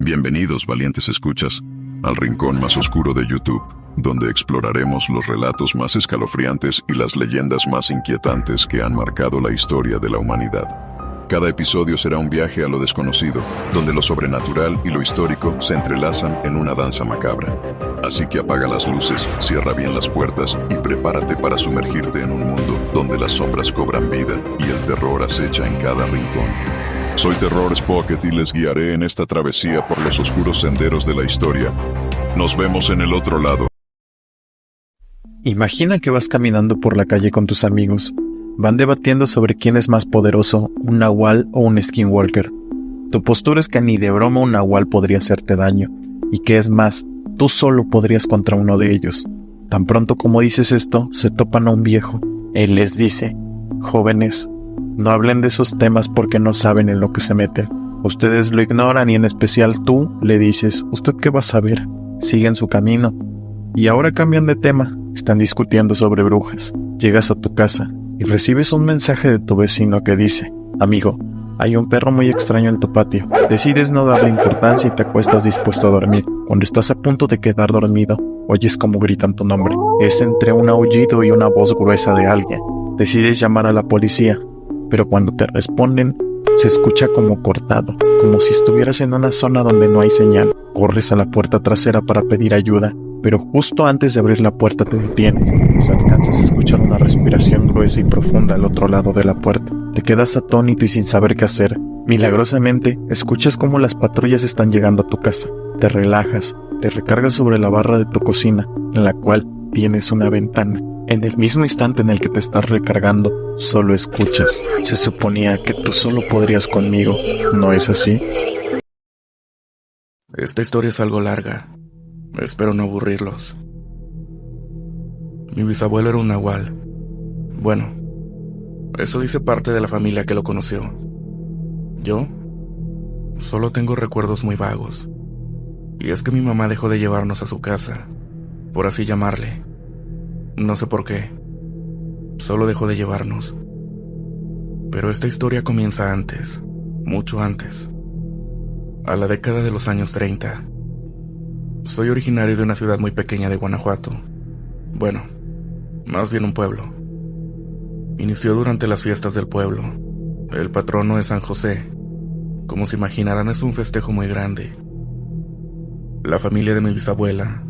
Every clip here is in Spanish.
Bienvenidos, valientes escuchas, al rincón más oscuro de YouTube, donde exploraremos los relatos más escalofriantes y las leyendas más inquietantes que han marcado la historia de la humanidad. Cada episodio será un viaje a lo desconocido, donde lo sobrenatural y lo histórico se entrelazan en una danza macabra. Así que apaga las luces, cierra bien las puertas y prepárate para sumergirte en un mundo donde las sombras cobran vida y el terror acecha en cada rincón. Soy Terror Spocket y les guiaré en esta travesía por los oscuros senderos de la historia. Nos vemos en el otro lado. Imagina que vas caminando por la calle con tus amigos. Van debatiendo sobre quién es más poderoso, un nahual o un skinwalker. Tu postura es que ni de broma un nahual podría hacerte daño, y que es más, tú solo podrías contra uno de ellos. Tan pronto como dices esto, se topan a un viejo. Él les dice: jóvenes, no hablen de esos temas porque no saben en lo que se meten. Ustedes lo ignoran y en especial tú le dices: ¿usted qué va a saber? Siguen su camino. Y ahora cambian de tema, están discutiendo sobre brujas. Llegas a tu casa y recibes un mensaje de tu vecino que dice: amigo, hay un perro muy extraño en tu patio. Decides no darle importancia y te acuestas dispuesto a dormir. Cuando estás a punto de quedar dormido, oyes cómo gritan tu nombre. Es entre un aullido y una voz gruesa de alguien. Decides llamar a la policía, pero cuando te responden, se escucha como cortado, como si estuvieras en una zona donde no hay señal. Corres a la puerta trasera para pedir ayuda, pero justo antes de abrir la puerta te detienes. Alcanzas a escuchar una respiración gruesa y profunda al otro lado de la puerta. Te quedas atónito y sin saber qué hacer. Milagrosamente, escuchas cómo las patrullas están llegando a tu casa. Te relajas, te recargas sobre la barra de tu cocina, en la cual tienes una ventana. En el mismo instante en el que te estás recargando, solo escuchas: se suponía que tú solo podrías conmigo, ¿no es así? Esta historia es algo larga. Espero no aburrirlos. Mi bisabuelo era un nahual. Bueno, eso dice parte de la familia que lo conoció. Yo solo tengo recuerdos muy vagos. Y es que mi mamá dejó de llevarnos a su casa, por así llamarle. No sé por qué. Solo dejó de llevarnos. Pero esta historia comienza antes, mucho antes. A la década de los años 30. Soy originario de una ciudad muy pequeña de Guanajuato. Bueno, más bien un pueblo. Inició durante las fiestas del pueblo. El patrono es San José. Como se imaginarán, es un festejo muy grande. La familia de mi bisabuela,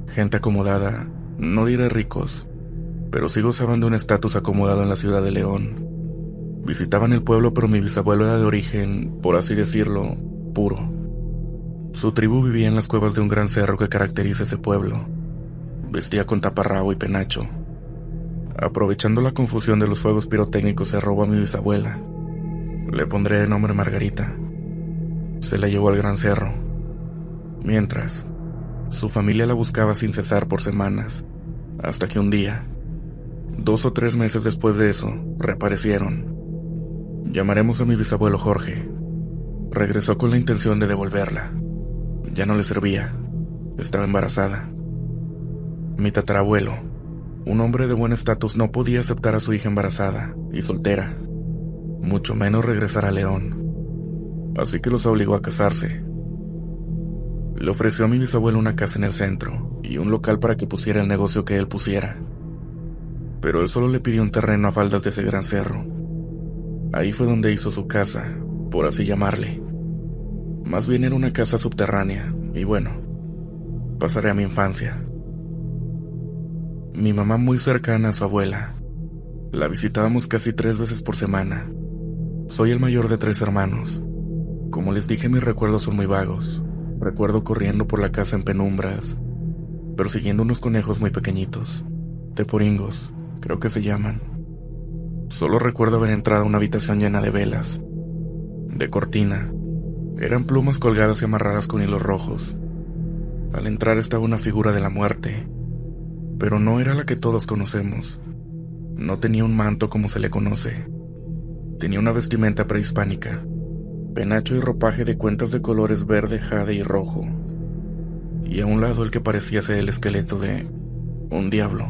gente acomodada, no diré ricos, pero sí gozaban de un estatus acomodado en la ciudad de León. Visitaban el pueblo, pero mi bisabuelo era de origen, por así decirlo, puro. Su tribu vivía en las cuevas de un gran cerro que caracteriza ese pueblo. Vestía con taparrabo y penacho. Aprovechando la confusión de los fuegos pirotécnicos, se robó a mi bisabuela. Le pondré de nombre Margarita. Se la llevó al gran cerro. Mientras, su familia la buscaba sin cesar por semanas, hasta que un día, 2 o 3 meses después de eso, reaparecieron. Llamaremos a mi bisabuelo Jorge. Regresó con la intención de devolverla. Ya no le servía. Estaba embarazada. Mi tatarabuelo, un hombre de buen estatus, no podía aceptar a su hija embarazada y soltera, mucho menos regresar a León. Así que los obligó a casarse. Le ofreció a mi bisabuelo una casa en el centro y un local para que pusiera el negocio que él pusiera. Pero él solo le pidió un terreno a faldas de ese gran cerro. Ahí fue donde hizo su casa, por así llamarle. Más bien era una casa subterránea, y bueno, pasaré a mi infancia. Mi mamá muy cercana a su abuela. La visitábamos casi 3 veces por semana. Soy el mayor de 3 hermanos. Como les dije, mis recuerdos son muy vagos. Recuerdo corriendo por la casa en penumbras, persiguiendo unos conejos muy pequeñitos, teporingos, creo que se llaman. Solo recuerdo haber entrado a una habitación llena de velas, de cortina. Eran plumas colgadas y amarradas con hilos rojos. Al entrar estaba una figura de la muerte, pero no era la que todos conocemos. No tenía un manto como se le conoce. Tenía una vestimenta prehispánica, penacho y ropaje de cuentas de colores verde, jade y rojo. Y a un lado el que parecía ser el esqueleto de un diablo.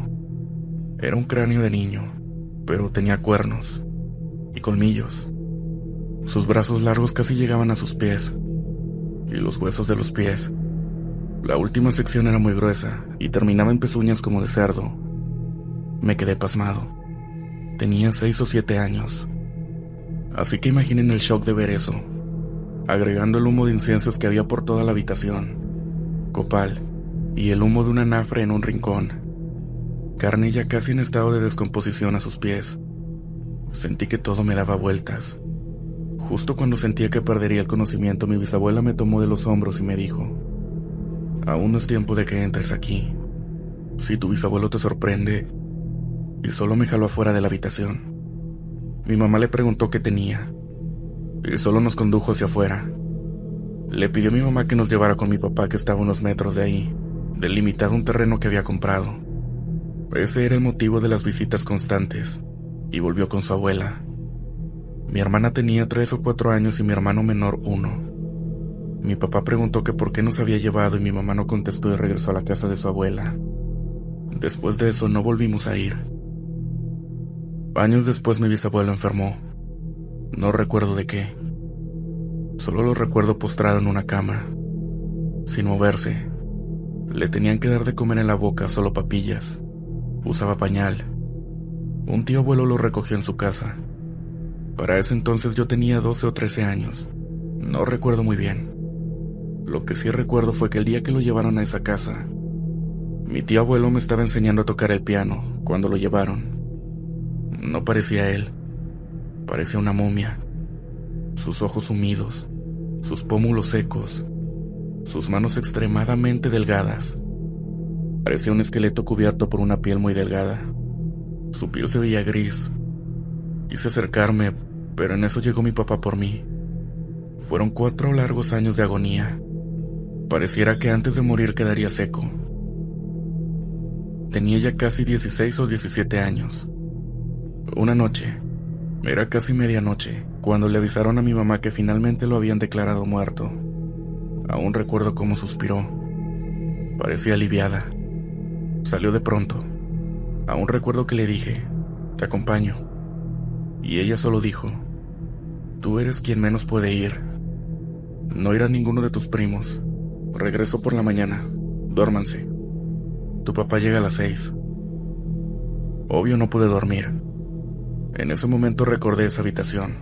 Era un cráneo de niño, pero tenía cuernos y colmillos. Sus brazos largos casi llegaban a sus pies, y los huesos de los pies. La última sección era muy gruesa y terminaba en pezuñas como de cerdo. Me quedé pasmado. Tenía 6 o 7 años. Así que imaginen el shock de ver eso, agregando el humo de inciensos que había por toda la habitación, copal y el humo de un anafre en un rincón, carne ya casi en estado de descomposición a sus pies. Sentí que todo me daba vueltas. Justo cuando sentía que perdería el conocimiento, mi bisabuela me tomó de los hombros y me dijo: aún no es tiempo de que entres aquí. Si tu bisabuelo te sorprende, y solo me jaló afuera de la habitación. Mi mamá le preguntó qué tenía, y solo nos condujo hacia afuera. Le pidió a mi mamá que nos llevara con mi papá, que estaba a unos metros de ahí, delimitado un terreno que había comprado. Ese era el motivo de las visitas constantes, y volvió con su abuela. Mi hermana tenía 3 o 4 años y mi hermano menor 1. Mi papá preguntó que por qué nos había llevado y mi mamá no contestó y regresó a la casa de su abuela. Después de eso no volvimos a ir. Años después mi bisabuelo enfermó. No recuerdo de qué. Solo lo recuerdo postrado en una cama, sin moverse. Le tenían que dar de comer en la boca solo papillas. Usaba pañal. Un tío abuelo lo recogió en su casa. Para ese entonces yo tenía 12 o 13 años. No recuerdo muy bien. Lo que sí recuerdo fue que el día que lo llevaron a esa casa, mi tío abuelo me estaba enseñando a tocar el piano cuando lo llevaron. No parecía él. Parecía una momia. Sus ojos humidos, sus pómulos secos, sus manos extremadamente delgadas. Parecía un esqueleto cubierto por una piel muy delgada. Su piel se veía gris. Quise acercarme, pero en eso llegó mi papá por mí. Fueron 4 largos años de agonía. Pareciera que antes de morir quedaría seco. Tenía ya casi 16 o 17 años. Una noche, era casi medianoche, cuando le avisaron a mi mamá que finalmente lo habían declarado muerto. Aún recuerdo cómo suspiró. Parecía aliviada. Salió de pronto. Aún recuerdo que le dije: te acompaño. Y ella solo dijo: tú eres quien menos puede ir. No irá ninguno de tus primos. Regreso por la mañana. Duérmanse. Tu papá llega a las 6. Obvio no pude dormir. En ese momento recordé esa habitación.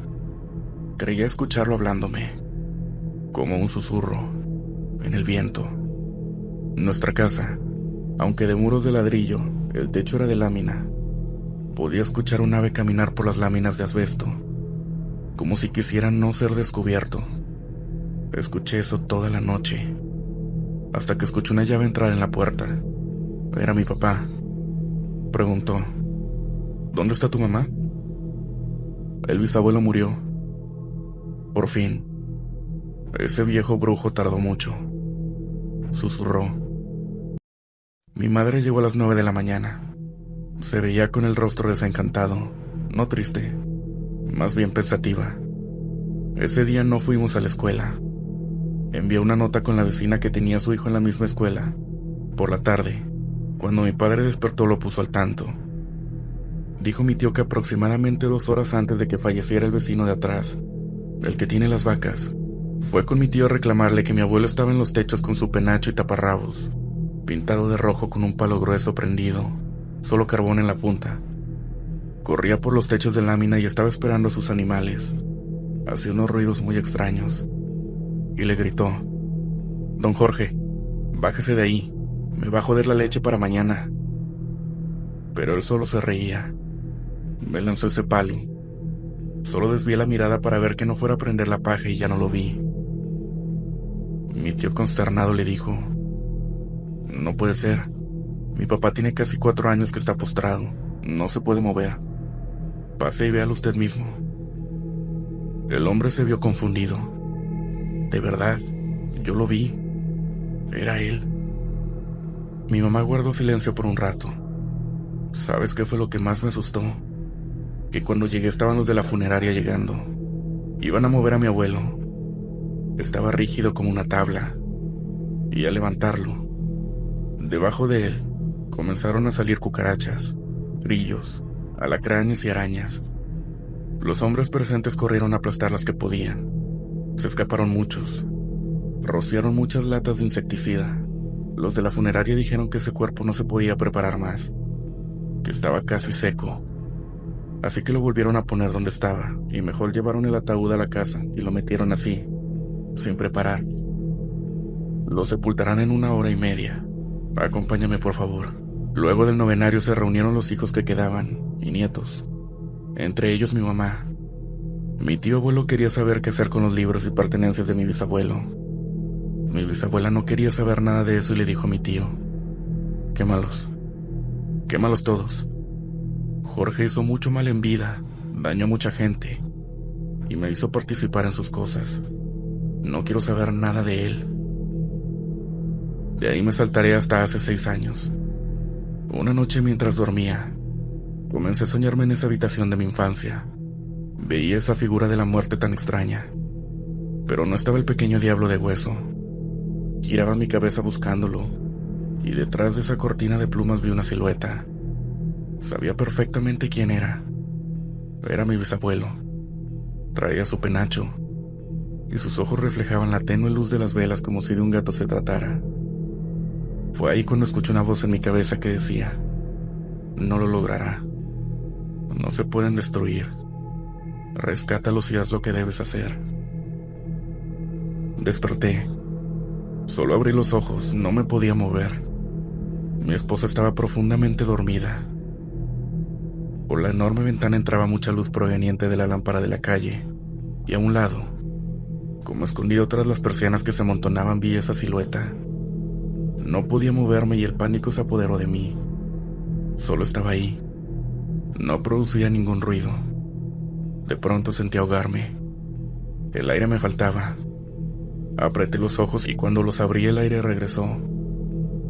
Creía escucharlo hablándome, como un susurro, en el viento. Nuestra casa, aunque de muros de ladrillo, el techo era de lámina. Podía escuchar un ave caminar por las láminas de asbesto, como si quisiera no ser descubierto. Escuché eso toda la noche, hasta que escuché una llave entrar en la puerta. Era mi papá. Preguntó: ¿dónde está tu mamá? El bisabuelo murió. Por fin. Ese viejo brujo tardó mucho. Susurró. Mi madre llegó a las 9 de la mañana. Se veía con el rostro desencantado, no triste, más bien pensativa. Ese día no fuimos a la escuela. Envié una nota con la vecina que tenía a su hijo en la misma escuela. Por la tarde, cuando mi padre despertó, lo puso al tanto. Dijo mi tío que aproximadamente 2 horas antes de que falleciera el vecino de atrás, el que tiene las vacas, fue con mi tío a reclamarle que mi abuelo estaba en los techos con su penacho y taparrabos, pintado de rojo con un palo grueso prendido, solo carbón en la punta. Corría por los techos de lámina y estaba esperando a sus animales. Hacía unos ruidos muy extraños. Y le gritó: don Jorge, bájese de ahí, me va a joder la leche para mañana. Pero él solo se reía. Me lanzó ese palo. Solo desvié la mirada para ver que no fuera a prender la paja y ya no lo vi. Mi tío consternado le dijo: no puede ser. Mi papá tiene casi 4 años que está postrado. No se puede mover. Pase y véalo usted mismo. El hombre se vio confundido. De verdad, yo lo vi. Era él. Mi mamá guardó silencio por un rato. ¿Sabes qué fue lo que más me asustó? Que cuando llegué estaban los de la funeraria llegando. Iban a mover a mi abuelo. Estaba rígido como una tabla. Y al levantarlo, debajo de él comenzaron a salir cucarachas, grillos, alacranes y arañas. Los hombres presentes corrieron a aplastar las que podían. Se escaparon muchos. Rociaron muchas latas de insecticida. Los de la funeraria dijeron que ese cuerpo no se podía preparar más, que estaba casi seco. Así que lo volvieron a poner donde estaba, y mejor llevaron el ataúd a la casa y lo metieron así, sin preparar. Lo sepultarán en 1 hora y media. Acompáñame, por favor. Luego del novenario se reunieron los hijos que quedaban, y nietos. Entre ellos mi mamá. Mi tío abuelo quería saber qué hacer con los libros y pertenencias de mi bisabuelo. Mi bisabuela no quería saber nada de eso y le dijo a mi tío: quémalos. Quémalos todos. Jorge hizo mucho mal en vida, dañó a mucha gente, y me hizo participar en sus cosas. No quiero saber nada de él. De ahí me saltaré hasta hace 6 años. Una noche mientras dormía, comencé a soñarme en esa habitación de mi infancia. Veía esa figura de la muerte tan extraña, pero no estaba el pequeño diablo de hueso. Giraba mi cabeza buscándolo, y detrás de esa cortina de plumas vi una silueta. Sabía perfectamente quién era. Era mi bisabuelo. Traía su penacho, y sus ojos reflejaban la tenue luz de las velas como si de un gato se tratara. Fue ahí cuando escuché una voz en mi cabeza que decía: no lo logrará. No se pueden destruir. Rescátalos y haz lo que debes hacer. Desperté. Solo abrí los ojos, no me podía mover. Mi esposa estaba profundamente dormida. Por la enorme ventana entraba mucha luz proveniente de la lámpara de la calle, y a un lado, como escondido tras las persianas que se amontonaban, vi esa silueta. No podía moverme y el pánico se apoderó de mí. Solo estaba ahí. No producía ningún ruido. De pronto sentí ahogarme. El aire me faltaba. Apreté los ojos y cuando los abrí el aire regresó.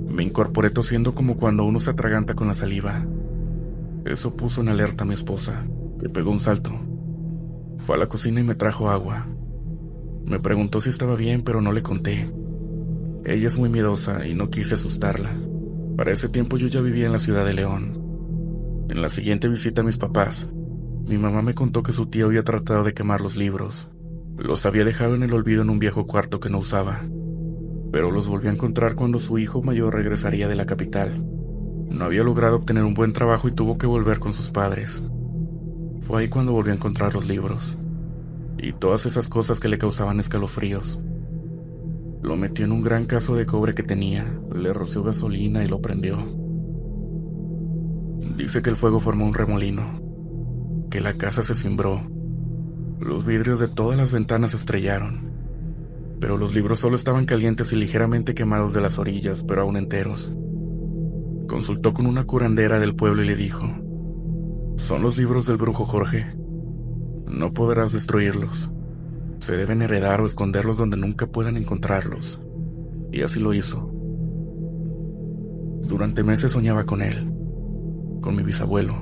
Me incorporé tosiendo como cuando uno se atraganta con la saliva. Eso puso en alerta a mi esposa, que pegó un salto. Fue a la cocina y me trajo agua. Me preguntó si estaba bien, pero no le conté. Ella es muy miedosa y no quise asustarla. Para ese tiempo yo ya vivía en la ciudad de León. En la siguiente visita a mis papás, mi mamá me contó que su tío había tratado de quemar los libros. Los había dejado en el olvido en un viejo cuarto que no usaba, pero los volvió a encontrar cuando su hijo mayor regresaría de la capital. No había logrado obtener un buen trabajo y tuvo que volver con sus padres. Fue ahí cuando volvió a encontrar los libros y todas esas cosas que le causaban escalofríos. Lo metió en un gran cazo de cobre que tenía, le roció gasolina y lo prendió. Dice que el fuego formó un remolino, que la casa se cimbró. Los vidrios de todas las ventanas se estrellaron, pero los libros solo estaban calientes y ligeramente quemados de las orillas, pero aún enteros. Consultó con una curandera del pueblo y le dijo: son los libros del brujo Jorge. No podrás destruirlos. Se deben heredar o esconderlos donde nunca puedan encontrarlos. Y así lo hizo. Durante meses soñaba con él, con mi bisabuelo,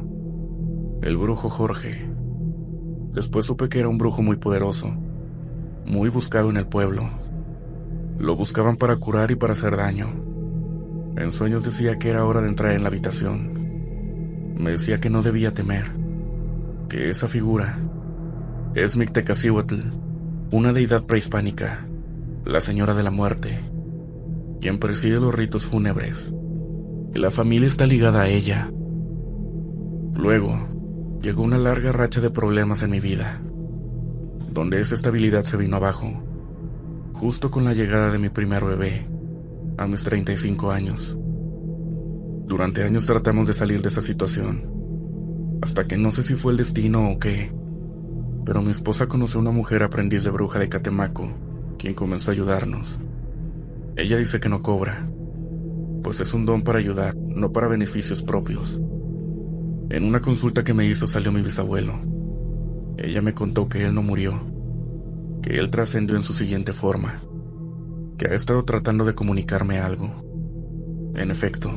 el brujo Jorge. Después supe que era un brujo muy poderoso, muy buscado en el pueblo. Lo buscaban para curar y para hacer daño. En sueños decía que era hora de entrar en la habitación. Me decía que no debía temer, que esa figura es Mictecacihuatl, una deidad prehispánica, la señora de la muerte, quien preside los ritos fúnebres, que la familia está ligada a ella. Luego, llegó una larga racha de problemas en mi vida, donde esa estabilidad se vino abajo, justo con la llegada de mi primer bebé, a mis 35 años. Durante años tratamos de salir de esa situación, hasta que no sé si fue el destino o qué, pero mi esposa conoció a una mujer aprendiz de bruja de Catemaco, quien comenzó a ayudarnos. Ella dice que no cobra, pues es un don para ayudar, no para beneficios propios. En una consulta que me hizo salió mi bisabuelo. Ella me contó que él no murió, que él trascendió en su siguiente forma, que ha estado tratando de comunicarme algo. En efecto,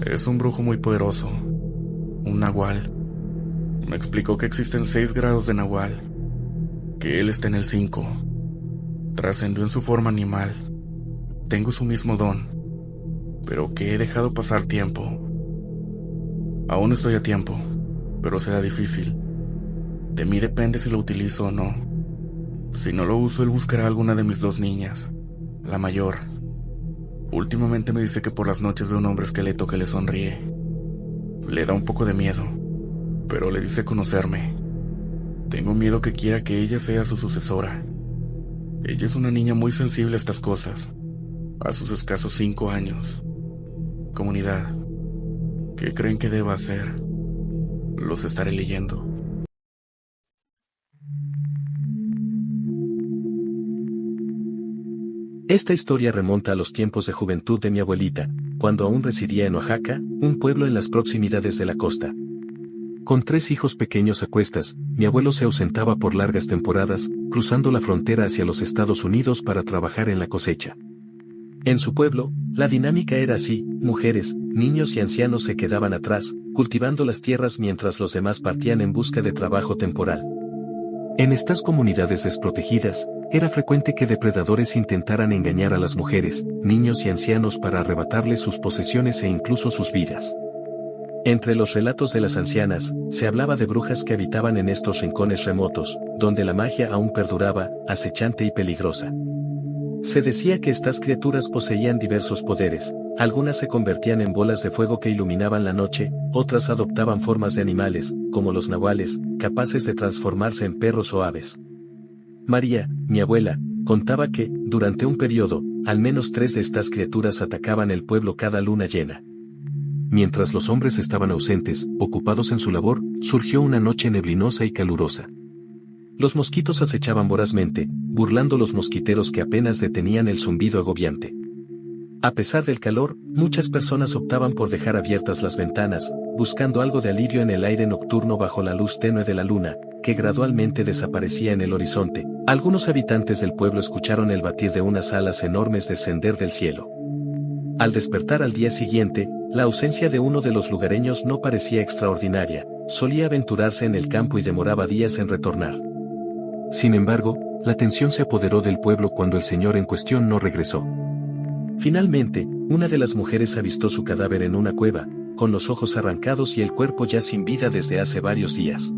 es un brujo muy poderoso, un nahual. Me explicó que existen 6 grados de nahual, que él está en el 5. Trascendió en su forma animal. Tengo su mismo don, pero que he dejado pasar tiempo. Aún estoy a tiempo, pero será difícil. De mí depende si lo utilizo o no. Si no lo uso, él buscará a alguna de mis 2 niñas, la mayor. Últimamente me dice que por las noches ve un hombre esqueleto que le sonríe. Le da un poco de miedo, pero le dice conocerme. Tengo miedo que quiera que ella sea su sucesora. Ella es una niña muy sensible a estas cosas, a sus escasos 5 años. Comunidad, ¿qué creen que deba hacer? Los estaré leyendo. Esta historia remonta a los tiempos de juventud de mi abuelita, cuando aún residía en Oaxaca, un pueblo en las proximidades de la costa. Con 3 hijos pequeños a cuestas, mi abuelo se ausentaba por largas temporadas, cruzando la frontera hacia los Estados Unidos para trabajar en la cosecha. En su pueblo, la dinámica era así: mujeres, niños y ancianos se quedaban atrás, cultivando las tierras mientras los demás partían en busca de trabajo temporal. En estas comunidades desprotegidas, era frecuente que depredadores intentaran engañar a las mujeres, niños y ancianos para arrebatarles sus posesiones e incluso sus vidas. Entre los relatos de las ancianas, se hablaba de brujas que habitaban en estos rincones remotos, donde la magia aún perduraba, acechante y peligrosa. Se decía que estas criaturas poseían diversos poderes: algunas se convertían en bolas de fuego que iluminaban la noche, otras adoptaban formas de animales, como los nahuales, capaces de transformarse en perros o aves. María, mi abuela, contaba que, durante un periodo, al menos 3 de estas criaturas atacaban el pueblo cada luna llena. Mientras los hombres estaban ausentes, ocupados en su labor, surgió una noche neblinosa y calurosa. Los mosquitos acechaban vorazmente, burlando los mosquiteros que apenas detenían el zumbido agobiante. A pesar del calor, muchas personas optaban por dejar abiertas las ventanas, buscando algo de alivio en el aire nocturno bajo la luz tenue de la luna, que gradualmente desaparecía en el horizonte. Algunos habitantes del pueblo escucharon el batir de unas alas enormes descender del cielo. Al despertar al día siguiente, la ausencia de uno de los lugareños no parecía extraordinaria: solía aventurarse en el campo y demoraba días en retornar. Sin embargo, la tensión se apoderó del pueblo cuando el señor en cuestión no regresó. Finalmente, una de las mujeres avistó su cadáver en una cueva, con los ojos arrancados y el cuerpo ya sin vida desde hace varios días.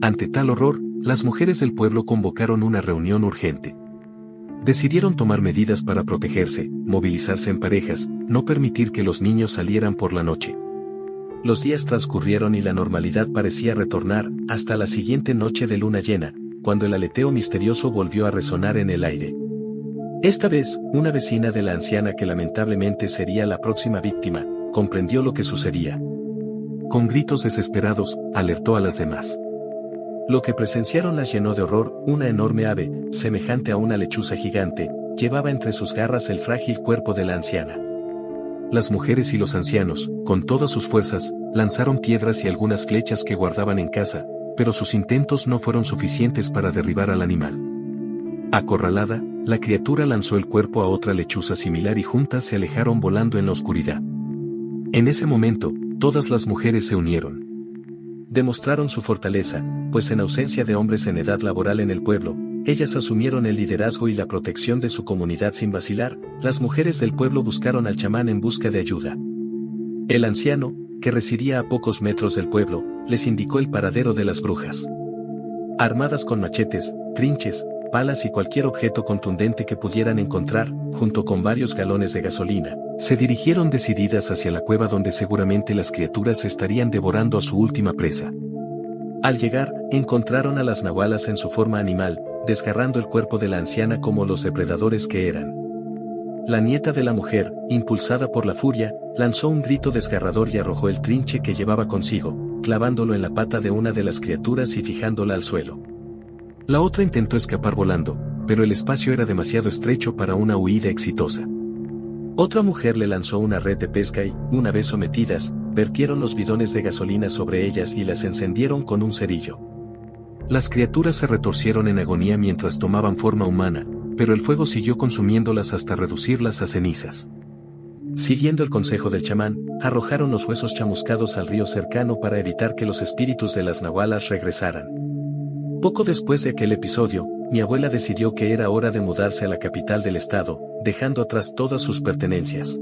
Ante tal horror, las mujeres del pueblo convocaron una reunión urgente. Decidieron tomar medidas para protegerse, movilizarse en parejas, no permitir que los niños salieran por la noche. Los días transcurrieron y la normalidad parecía retornar, hasta la siguiente noche de luna llena, cuando el aleteo misterioso volvió a resonar en el aire. Esta vez, una vecina de la anciana, que lamentablemente sería la próxima víctima, comprendió lo que sucedía. Con gritos desesperados, alertó a las demás. Lo que presenciaron las llenó de horror: una enorme ave, semejante a una lechuza gigante, llevaba entre sus garras el frágil cuerpo de la anciana. Las mujeres y los ancianos, con todas sus fuerzas, lanzaron piedras y algunas flechas que guardaban en casa, pero sus intentos no fueron suficientes para derribar al animal. Acorralada, la criatura lanzó el cuerpo a otra lechuza similar y juntas se alejaron volando en la oscuridad. En ese momento, todas las mujeres se unieron. Demostraron su fortaleza, pues en ausencia de hombres en edad laboral en el pueblo, ellas asumieron el liderazgo y la protección de su comunidad sin vacilar. Las mujeres del pueblo buscaron al chamán en busca de ayuda. El anciano, que residía a pocos metros del pueblo, les indicó el paradero de las brujas. Armadas con machetes, trinches, palas y cualquier objeto contundente que pudieran encontrar, junto con varios galones de gasolina, se dirigieron decididas hacia la cueva donde seguramente las criaturas estarían devorando a su última presa. Al llegar, encontraron a las nahualas en su forma animal, desgarrando el cuerpo de la anciana como los depredadores que eran. La nieta de la mujer, impulsada por la furia, lanzó un grito desgarrador y arrojó el trinche que llevaba consigo, clavándolo en la pata de una de las criaturas y fijándola al suelo. La otra intentó escapar volando, pero el espacio era demasiado estrecho para una huida exitosa. Otra mujer le lanzó una red de pesca y, una vez sometidas, vertieron los bidones de gasolina sobre ellas y las encendieron con un cerillo. Las criaturas se retorcieron en agonía mientras tomaban forma humana, pero el fuego siguió consumiéndolas hasta reducirlas a cenizas. Siguiendo el consejo del chamán, arrojaron los huesos chamuscados al río cercano para evitar que los espíritus de las nahualas regresaran. Poco después de aquel episodio, mi abuela decidió que era hora de mudarse a la capital del estado, dejando atrás todas sus pertenencias.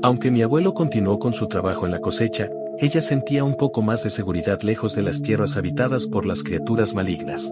Aunque mi abuelo continuó con su trabajo en la cosecha, ella sentía un poco más de seguridad lejos de las tierras habitadas por las criaturas malignas.